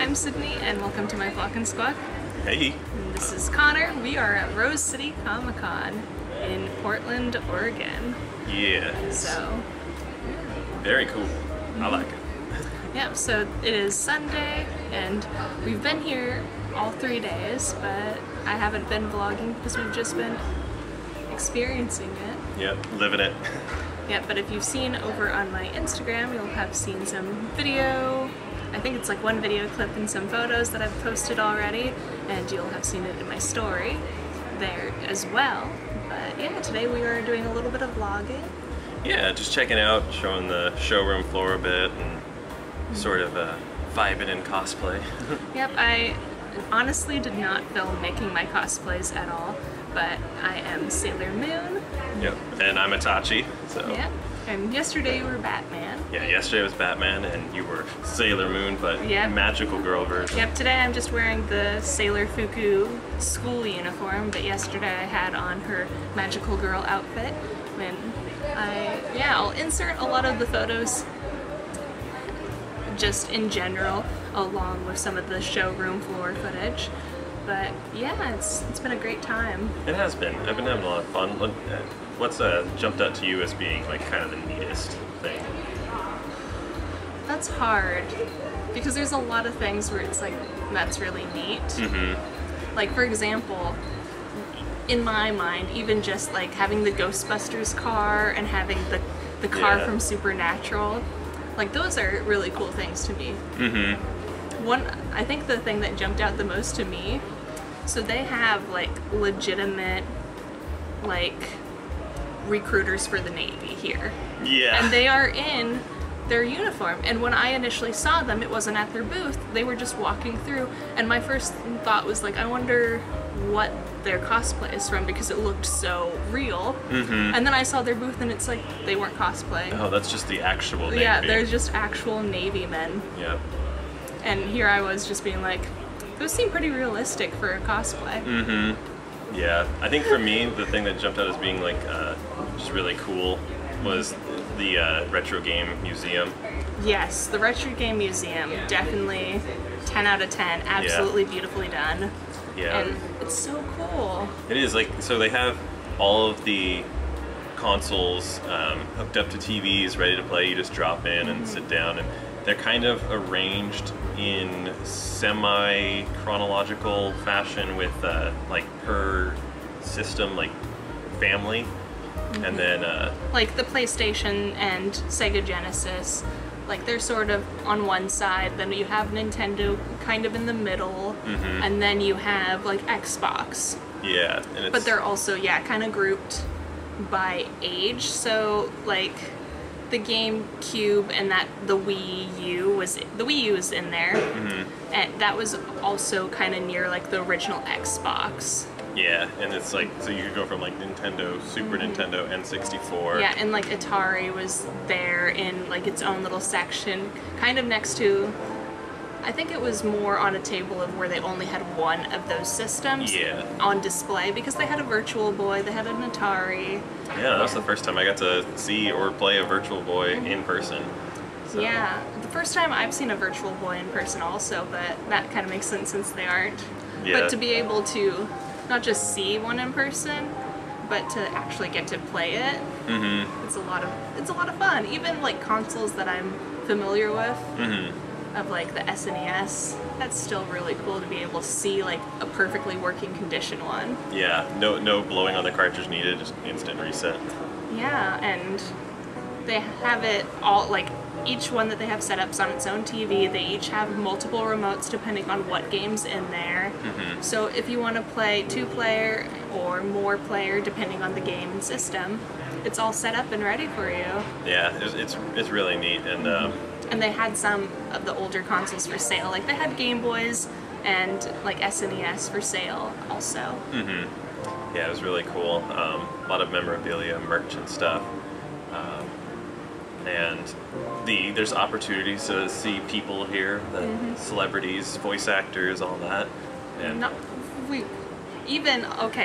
I'm Sydney, and welcome to my Flock and Squawk. Hey. And this is Connor. We are at Rose City Comic Con in Portland, Oregon. Yeah. So. Very cool. I like it. Yeah, so it is Sunday, and we've been here all 3 days, but I haven't been vlogging because we've just been experiencing it. Yep, living it. Yeah, but if you've seen over on my Instagram, you'll have seen some video. I think it's like one video clip and some photos that I've posted already, and you'll have seen it in my story there as well. But yeah, today we are doing a little bit of vlogging. Yeah, just checking out, showing the showroom floor a bit, and sort of vibing in cosplay. Yep, I honestly did not film making my cosplays at all, but I am Sailor Moon. Yep, and I'm Itachi, so. Yeah, and yesterday you were Batman. Yeah, yesterday was Batman, and you were Sailor Moon, but Yep. magical girl version. Yep, today I'm just wearing the Sailor Fuku school uniform, but yesterday I had on her magical girl outfit. I'll insert a lot of the photos just in general, along with some of the showroom floor footage. But yeah, it's been a great time. It has been. I've been having a lot of fun. What's jumped out to you as being like kind of the neatest thing? That's hard, because there's a lot of things where it's like, that's really neat. Mm-hmm. Like, for example, in my mind, even just like having the Ghostbusters car and having the car from Supernatural, like those are really cool things to me. Mm-hmm. I think the thing that jumped out the most to me, so they have like legitimate like recruiters for the Navy here. Yeah. And they are in their uniform, and when I initially saw them, it wasn't at their booth, they were just walking through, and my first thought was like, I wonder what their cosplay is from, because it looked so real. Mm-hmm. And then I saw their booth and it's like they weren't cosplaying. Oh, that's just the actual Navy. Yeah, there's just actual Navy men. Yep. And here I was just being like, those seem pretty realistic for a cosplay. Mm-hmm. Yeah, I think for me, the thing that jumped out as being like just really cool was the Retro Game Museum. Yes, the Retro Game Museum, definitely 10 out of 10, absolutely beautifully done. Yeah. And it's so cool. It is, like, so they have all of the consoles hooked up to TVs, ready to play. You just drop in and sit down, and they're kind of arranged in semi-chronological fashion with like per system, like family. And then like the PlayStation and Sega Genesis, like they're sort of on one side, then you have Nintendo kind of in the middle, and then you have like Xbox. Yeah, and it's, but they're also, kind of grouped by age. So like the GameCube and the Wii U is in there, and that was also kind of near like the original Xbox. Yeah, and it's like, so you could go from like Nintendo, Super Nintendo, N64. Yeah, and like Atari was there in like its own little section, kind of next to, I think it was more on a table of where they only had one of those systems on display, because they had a Virtual Boy, they had an Atari. Yeah, that was the first time I got to see or play a Virtual Boy in person. So. Yeah, the first time I've seen a Virtual Boy in person also, but that kind of makes sense since they aren't. Yeah. But to be able to not just see one in person, but to actually get to play it, it's a lot of fun. Even like consoles that I'm familiar with, of like the SNES, that's still really cool to be able to see like a perfectly working condition one. Yeah, no blowing on the cartridge needed, just instant reset. Yeah, and they have it all, like each one that they have set up's on its own TV. They each have multiple remotes depending on what game's in there. So if you want to play 2-player or more player depending on the game and system, it's all set up and ready for you. Yeah, it's really neat. And they had some of the older consoles for sale. Like they had Game Boys and like SNES for sale also. Yeah, it was really cool. A lot of memorabilia, merch and stuff. And there's opportunities to see people here, the celebrities, voice actors, all that. And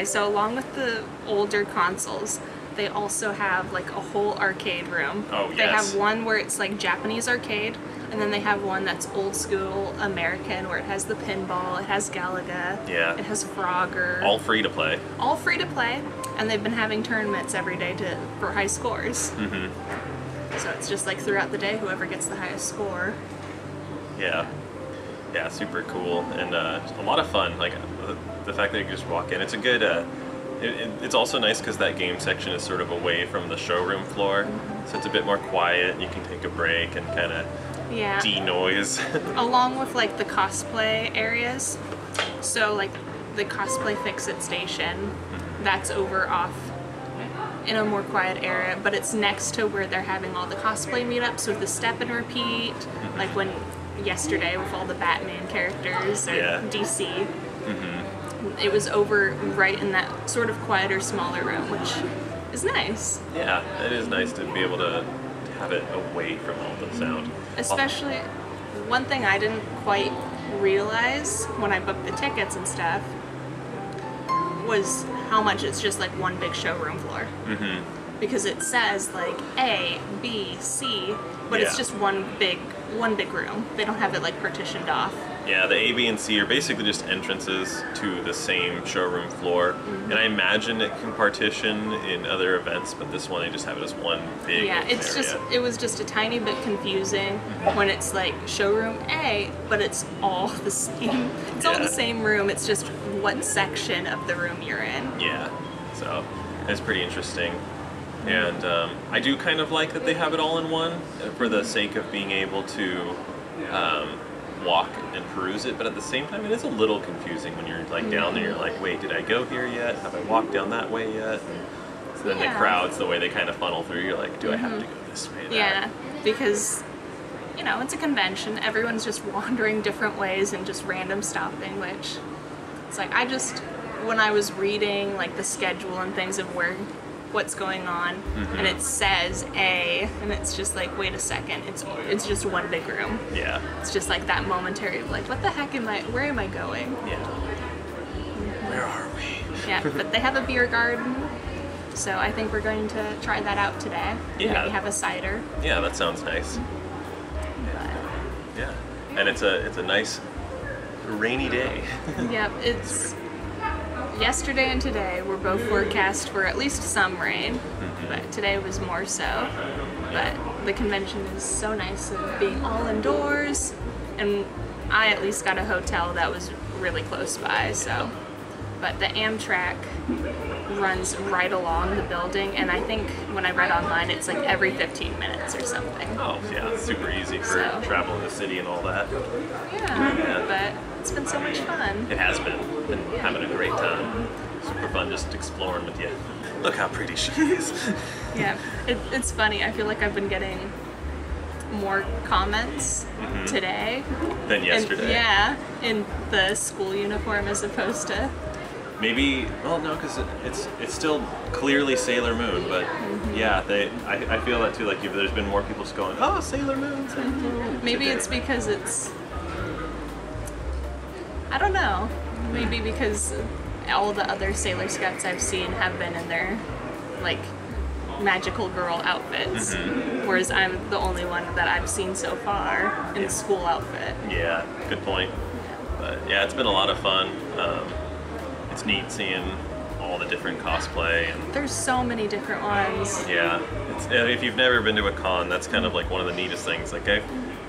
so along with the older consoles, they also have like a whole arcade room. Oh, yes. They have one where it's like Japanese arcade, And then they have one that's old school American, where it has the pinball, it has Galaga, Yeah. it has Frogger. All free to play. All free to play, and they've been having tournaments every day for high scores. So it's just like throughout the day, whoever gets the highest score. Yeah. Yeah, super cool, and a lot of fun. Like the fact that you can just walk in. It's a good. It's also nice because that game section is sort of away from the showroom floor, so it's a bit more quiet. You can take a break and kind of Yeah. de-noise. Along with like the cosplay areas. So like the cosplay Fix-It station, that's over off in a more quiet area, but it's next to where they're having all the cosplay meetups with the step and repeat, like when yesterday with all the Batman characters or Yeah. DC. It was over right in that sort of quieter, smaller room, which is nice. Yeah, it is nice to be able to have it away from all the sound. Especially, one thing I didn't quite realize when I booked the tickets and stuff was how much it's just like one big showroom floor. Because it says like A, B, C, but it's Yeah. just one big room. They don't have it like partitioned off. Yeah, the A, B, and C are basically just entrances to the same showroom floor, and I imagine it can partition in other events, but this one they just have it as one big Yeah, area. it was just a tiny bit confusing when it's like showroom A, but it's all the same. It's all Yeah. the same room. It's just what section of the room you're in. Yeah, so it's pretty interesting. And I do kind of like that they have it all in one for the sake of being able to walk and peruse it, but at the same time it is a little confusing when you're like down there, you're like, wait, did I go here yet? Have I walked down that way yet? And so then Yeah. the crowds, the way they kind of funnel through, you're like, do I have to go this way? Yeah, because, you know, it's a convention. Everyone's just wandering different ways and just random stopping, which it's like when I was reading like the schedule and things of what's going on, and it says A, and it's just like, wait a second, it's just one big room. Yeah, It's just like that momentary of like, what the heck where am I going? yeah. Where are we? Yeah, but they have a beer garden, so I think we're going to try that out today. Yeah. Maybe have a cider. Yeah, that sounds nice. But Yeah, and it's a nice rainy day. yep, it's yesterday and today were both forecast for at least some rain, but today was more so. But the convention is so nice of being all indoors, and I at least got a hotel that was really close by, so. But the Amtrak runs right along the building, and I think when I read online it's like every 15 minutes or something. Oh yeah, it's super easy for So. travel in the city and all that. Yeah, but it's been so much fun. It has been having a great time. Super fun just exploring with you. Look how pretty she is. Yeah, it's funny. I feel like I've been getting more comments today. Than yesterday. And, yeah, in the school uniform as opposed to. Maybe, well, no, because it's still clearly Sailor Moon, but yeah, I feel that too. Like there's been more people just going, oh, Sailor Moon, Sailor Moon. Maybe today. it's because it's. I don't know. Maybe because all the other Sailor Scouts I've seen have been in their, like, magical girl outfits, whereas I'm the only one that I've seen so far in the school outfit. Yeah, good point. But yeah, it's been a lot of fun. It's neat seeing all the different cosplay and There's so many different ones. yeah, if you've never been to a con, that's kind of like one of the neatest things. Like I've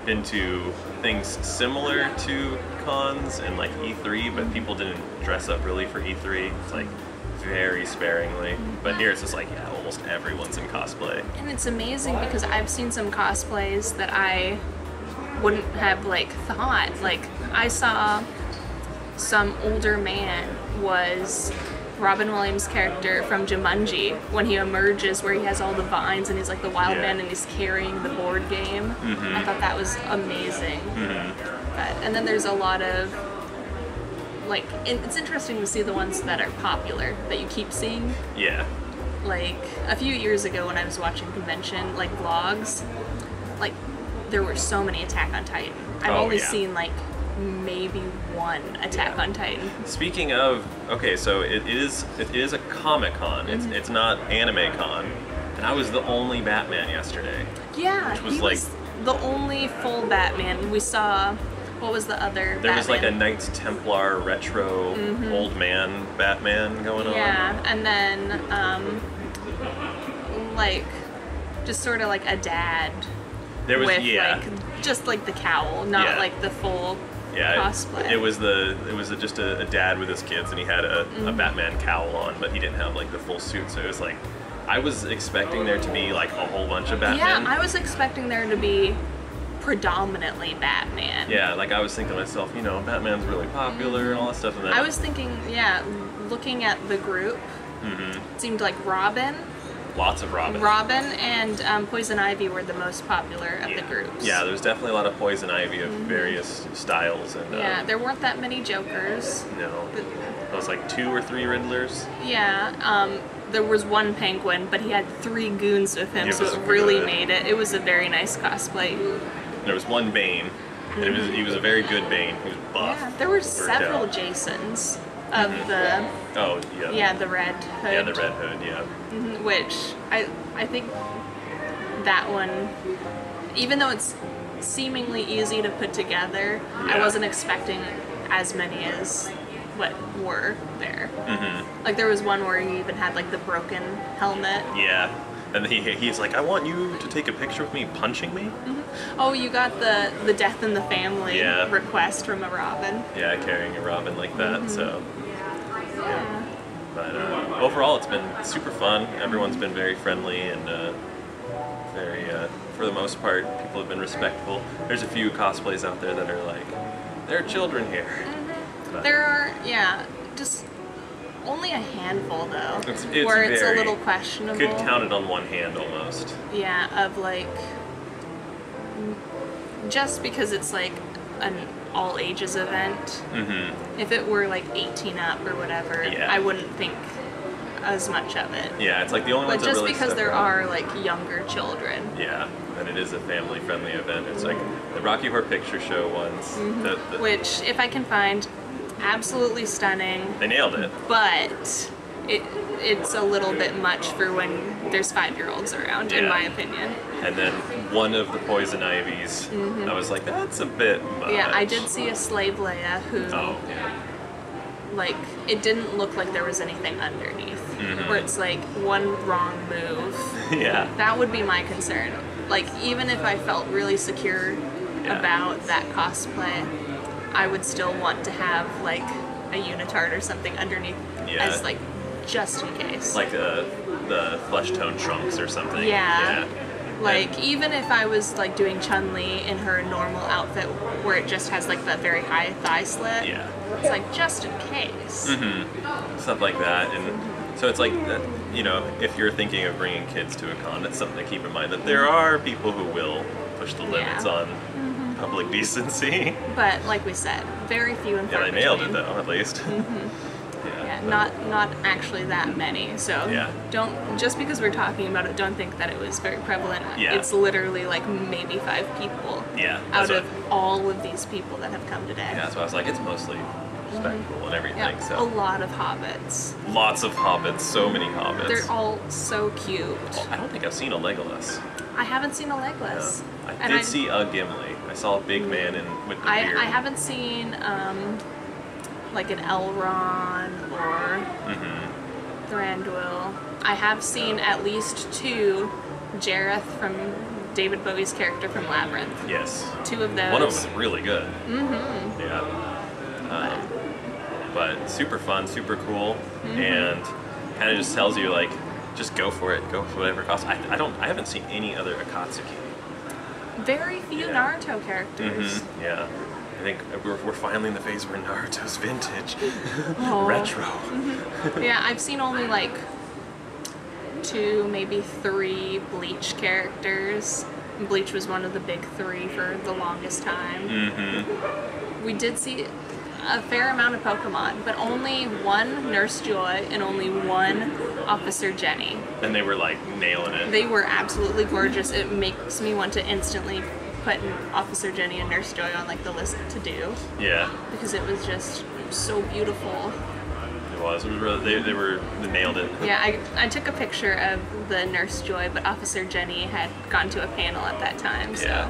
been to things similar to cons and like E3, but people didn't dress up really for E3. It's like very sparingly. But here it's just like, yeah, almost everyone's in cosplay. And it's amazing because I've seen some cosplays that I wouldn't have like thought. Like I saw some older man was Robin Williams' character from Jumanji when he emerges, where he has all the vines and he's like the wild Yeah. man and he's carrying the board game. I thought that was amazing. But, and then there's a lot of like, it's interesting to see the ones that are popular that you keep seeing. Yeah. Like a few years ago when I was watching convention like vlogs, like there were so many Attack on Titan. I've Oh, only yeah. seen like maybe one Attack on Titan. Speaking of, okay, so it is a Comic-Con. It's not Anime Con. And I was the only Batman yesterday. Yeah, Which was he like was the only full Batman. We saw, what was the other There Batman? was like a Knights Templar retro old man Batman going on. Yeah, and then like just sort of like a dad There was with yeah. like just like the cowl, not Yeah. like the full Yeah, cosplay. it was just a dad with his kids, and he had a Batman cowl on, but he didn't have like the full suit. So it was like, I was expecting there to be like a whole bunch of Batman. Yeah, I was expecting there to be predominantly Batman. Yeah, like I was thinking to myself, you know, Batman's really popular and all that stuff. And then I was thinking, yeah, looking at the group, it seemed like Robin lots of Robin. and Poison Ivy were the most popular of the groups. Yeah, there's definitely a lot of Poison Ivy of various styles, and Yeah, there weren't that many Jokers. no, But, it was like 2 or 3 Riddlers. yeah, there was one Penguin, but he had 3 goons with him, It so was it really good. made it. It was a very nice cosplay. There was one Bane, and he was a very good Bane. He was buff. Yeah, there were worked several out. Jasons of the Oh yeah. the Red Hood. Yeah, the Red Hood. Yeah. Which I think that one, even though it's seemingly easy to put together, I Yeah. wasn't expecting as many as what were there. Like there was one where he even had like the broken helmet. Yeah. And he's like, I want you to take a picture with me punching me. Oh, you got the death in the family Yeah. request from a Robin. Yeah, carrying a Robin like that. So, yeah. But overall, it's been super fun. Everyone's been very friendly and very, for the most part, people have been respectful. There's a few cosplays out there that are like, there are children here. But There are, yeah, just only a handful though, It's where it's a very- little questionable. could count it on one hand almost. Yeah, of like, just because it's like an all ages event. If it were like 18 up or whatever, Yeah. I wouldn't think as much of it. Yeah, it's like the only But ones that just really because stuck there out. are like younger children. Yeah, and it is a family-friendly event. It's like the Rocky Horror Picture Show ones. Which, if I can find, absolutely stunning, They nailed it. but it's a little bit much for when there's 5-year-olds around, in Yeah. my opinion. And then one of the Poison Ivies, I was like, that's a bit much. Yeah, I did see a slave Leia who, Oh, yeah. like, it didn't look like there was anything underneath. Where it's like one wrong move. Yeah. That would be my concern. Like, even if I felt really secure Yeah. about that cosplay, I would still want to have, like, a unitard or something underneath Yeah. as, like, just in case. Like the flesh tone trunks or something. Yeah. Like, even if I was, like, doing Chun-Li in her normal outfit where it just has, like, that very high thigh slit, Yeah. it's like, just in case. Stuff like that. And so it's like, that, you know, if you're thinking of bringing kids to a con, that's something to keep in mind, that there are people who will push the limits Yeah. on public decency. But, like we said, very few and Yeah, far they nailed it between. though, at least. Yeah, but- not actually that many. So Yeah. don't, just because we're talking about it, don't think that it was very prevalent. Yeah. It's literally like maybe 5 people Yeah, out that's of what- all of these people that have come today. Yeah, that's why I was like, it's mostly respectable and everything. Yeah, a So lot of hobbits. lots of hobbits, so many hobbits. They're all so cute. I don't think I've seen a Legolas. I haven't seen a Legolas. I And did see a Gimli. I saw a big man with the beard. I haven't seen like an Elrond or Thranduil. I have seen at least 2 Jareth from David Bowie's character from Labyrinth. Yes. 2 of those. One of them was really good. Yeah. But super fun, super cool, and kind of just tells you like, just go for it, go for whatever costs. I haven't seen any other Akatsuki. Very few Yeah. Naruto characters. Yeah. I think we're finally in the phase where Naruto's vintage, Oh. retro. Yeah, I've seen only like 2, maybe 3 Bleach characters. Bleach was one of the big 3 for the longest time. We did see a fair amount of Pokemon, but only 1 Nurse Joy and only 1 Officer Jenny. And they were like nailing it. They were absolutely gorgeous. It makes me want to instantly put Officer Jenny and Nurse Joy on like the list to do, Yeah, because it was just so beautiful. it was. It was really, they nailed it. Yeah, I took a picture of the Nurse Joy, but Officer Jenny had gone to a panel at that time, so Yeah.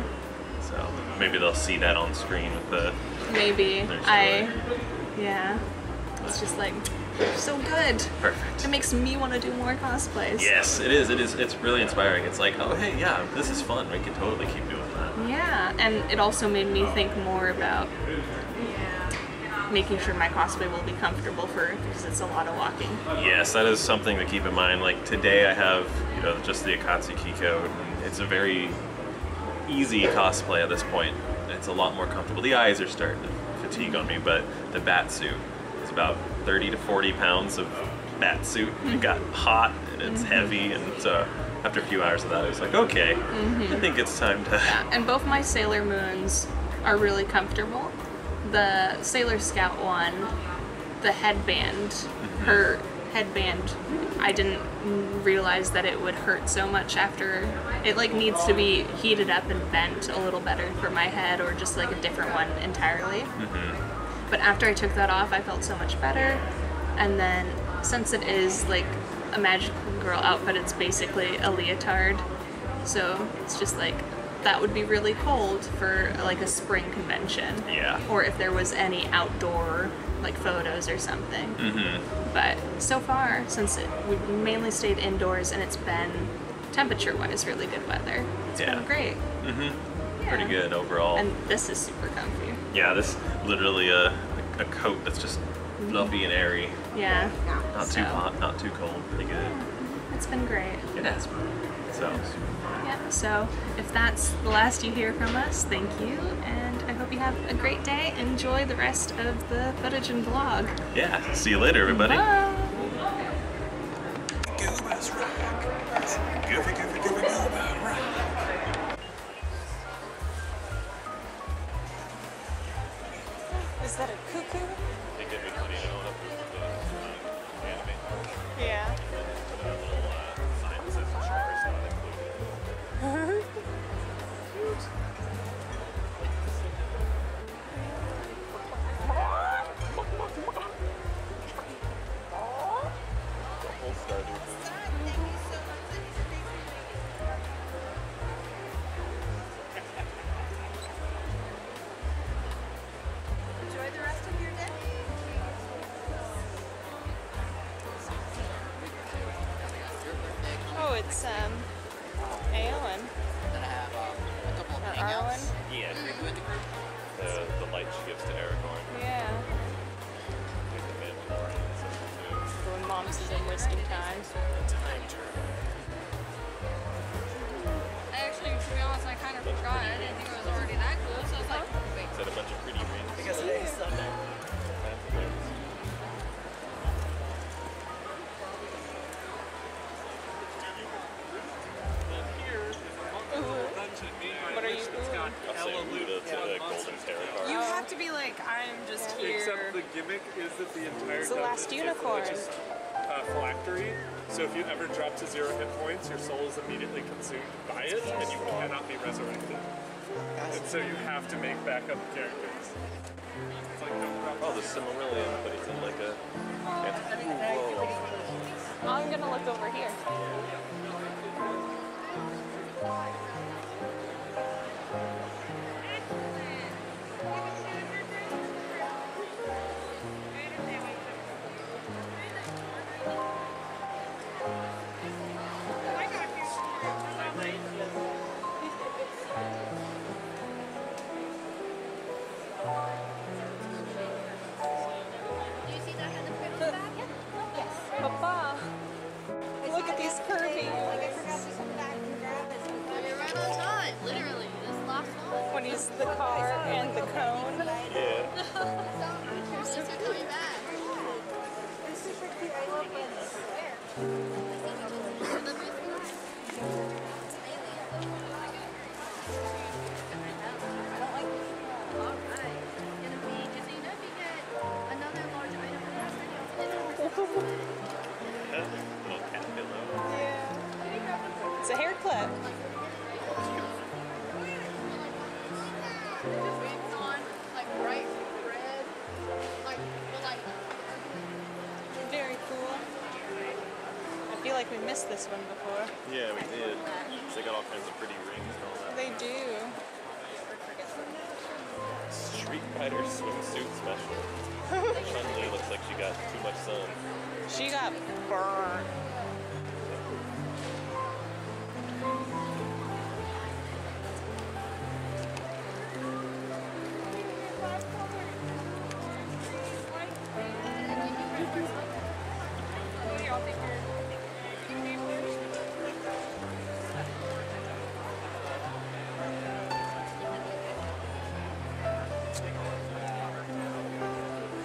maybe they'll see that on screen with the. Maybe. their story. Yeah. It's just like, so good. Perfect. It makes me want to do more cosplays. Yes, it is. It is. It's really inspiring. It's like, oh hey, yeah, this is fun. We can totally keep doing that. Yeah, and it also made me think more about making sure my cosplay will be comfortable because it's a lot of walking. Yes, that is something to keep in mind. Like today, I have just the Akatsuki coat. And it's a very easy cosplay at this point. It's a lot more comfortable. The eyes are starting to fatigue on me, but the bat suit is about 30 to 40 pounds of bat suit. It got hot and it's heavy, and so after a few hours of that, I was like, okay, I think it's time to. Yeah, and both my Sailor Moons are really comfortable. The Sailor Scout one, the headband, her headband, I didn't realize that it would hurt so much after. It like needs to be heated up and bent a little better for my head, or just like a different one entirely. But after I took that off, I felt so much better. And then since it is like a magical girl outfit, it's basically a leotard. So it's just like, that would be really cold for like a spring convention. Yeah. Or if there was any outdoor like photos or something. But so far, since we've mainly stayed indoors and it's been temperature-wise really good weather, it's been great. Pretty good overall. And this is super comfy. Yeah, this literally a coat that's just fluffy and airy. Yeah. Not too hot, not too cold. Pretty good. It's been great. It has been. So. Yeah, so if that's the last you hear from us, thank you, and I hope you have a great day. Enjoy the rest of the footage and vlog. Yeah, see you later, everybody. Bye! Is that a cuckoo? Yeah. Enjoy the rest of your day. Oh, it's Aowen. Then I have a couple of Or Arwen. Yeah. Are you with the group? The light she gives to Aragorn. Yeah. When Mom's is in wasting time. Actually, to be honest, I kind of forgot. I didn't think it was already that cool, so I was like, wait. Is that a bunch of pretty rings? Because today is Sunday. What are you doing? I'll say Luda to the Golden Tarot card. You have to be like, I'm just here. Except the gimmick is that the entire It's the last dungeon unicorn. is just phylactery. So if you ever drop to 0 hit points, your soul is immediately consumed by it, and you cannot be resurrected. And so you have to make backup characters. It's like Oh, the Silmarillion, but it's in like a. I'm gonna look over here. Do you see that in the print on the back? Yes. Papa, look at these Kirby. Like, I forgot to come back and grab it. You're right on time, literally. This last one. When he's the car and the cone. Yeah. Thanks for coming back. It's super cute. I love this. Where? Little cat pillow. Yeah. It's a hair clip. Very cool. I feel like we missed this one before. Yeah, we did. They got all kinds of pretty rings and all that. They do. Street Fighter swimsuit special. Chun-Li looks like she got too much sun. She got burned.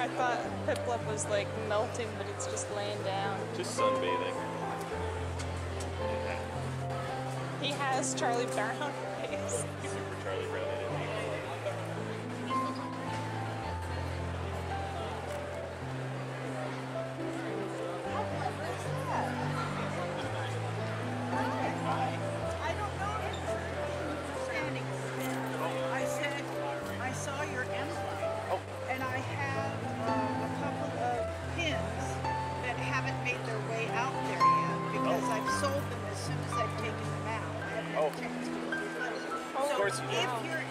I thought Piplup was like melting, but it's just laying down. Just sunbathing. He has Charlie Brown face. Super Charlie Brown energy. I don't know if you're standing. I said, I saw your emblem. And I have a couple of pins that haven't made their way out there yet because I've sold them as soon as I've taken them out. Oh, So of course if you're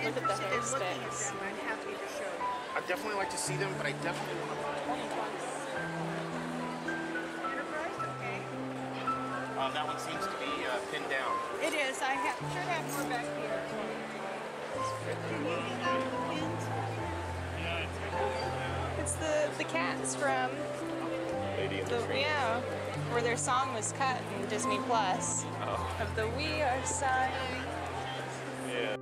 Look at the interested in looking at sticks. them, I'm happy to show you. I'd definitely like to see them, but I definitely want to buy them. Enterprise, okay? That one seems to be pinned down. It is. I should have more back here. Can you get out the pins? It's the cats from Lady in the the Tramp. yeah, where their song was cut in Disney Plus Oh, of the We Are Sighing. yeah.